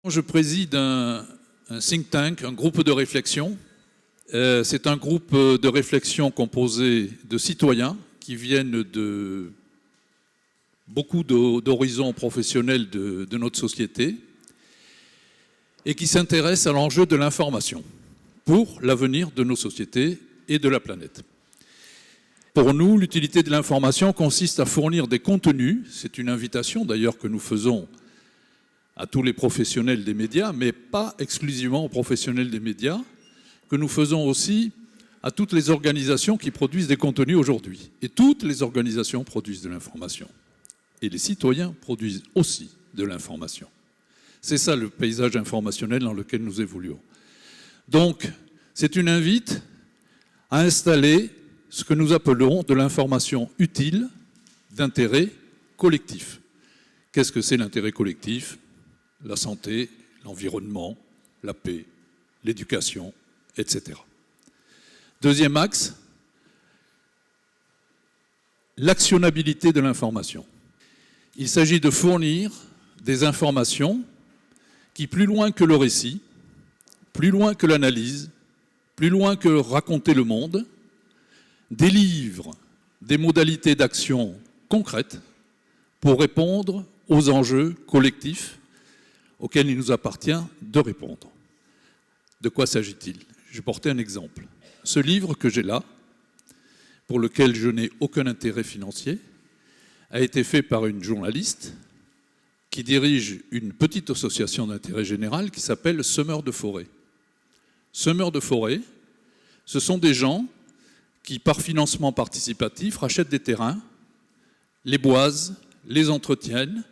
Je préside un think tank, un groupe de réflexion. C'est un groupe de réflexion composé de citoyens qui viennent de beaucoup d'horizons professionnels de notre société et qui s'intéressent à l'enjeu de l'information pour l'avenir de nos sociétés et de la planète. Pour nous, l'utilité de l'information consiste à fournir des contenus, c'est une invitation d'ailleurs que nous faisons à tous les professionnels des médias, mais pas exclusivement aux professionnels des médias, que nous faisons aussi à toutes les organisations qui produisent des contenus aujourd'hui. Et toutes les organisations produisent de l'information. Et les citoyens produisent aussi de l'information. C'est ça le paysage informationnel dans lequel nous évoluons. Donc, c'est une invite à installer ce que nous appelons de l'information utile d'intérêt collectif. Qu'est-ce que c'est l'intérêt collectif ? La santé, l'environnement, la paix, l'éducation, etc. Deuxième axe, l'actionnabilité de l'information. Il s'agit de fournir des informations qui, plus loin que le récit, plus loin que l'analyse, plus loin que raconter le monde, délivrent des modalités d'action concrètes pour répondre aux enjeux collectifs auxquels il nous appartient de répondre. De quoi s'agit-il ? Je vais porter un exemple. Ce livre que j'ai là, pour lequel je n'ai aucun intérêt financier, a été fait par une journaliste qui dirige une petite association d'intérêt général qui s'appelle Semeurs de forêt. Semeurs de forêt, ce sont des gens qui, par financement participatif, rachètent des terrains, les boisent, les entretiennent,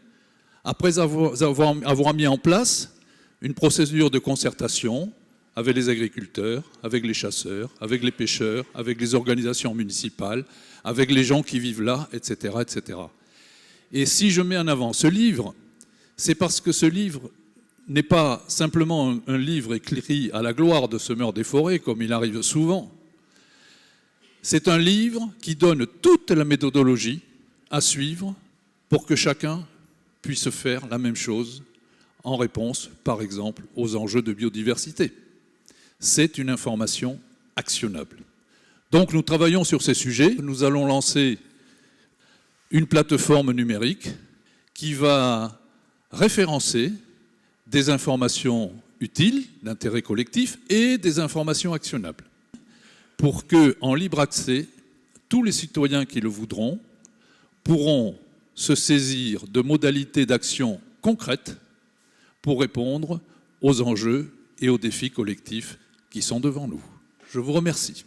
après avoir mis en place une procédure de concertation avec les agriculteurs, avec les chasseurs, avec les pêcheurs, avec les organisations municipales, avec les gens qui vivent là, etc., etc. Et si je mets en avant ce livre, c'est parce que ce livre n'est pas simplement un livre écrit à la gloire de Semeurs des forêts, comme il arrive souvent. C'est un livre qui donne toute la méthodologie à suivre pour que chacun puisse faire la même chose en réponse, par exemple, aux enjeux de biodiversité. C'est une information actionnable. Donc nous travaillons sur ces sujets. Nous allons lancer une plateforme numérique qui va référencer des informations utiles, d'intérêt collectif, et des informations actionnables, pour que, en libre accès, tous les citoyens qui le voudront pourront se saisir de modalités d'action concrètes pour répondre aux enjeux et aux défis collectifs qui sont devant nous. Je vous remercie.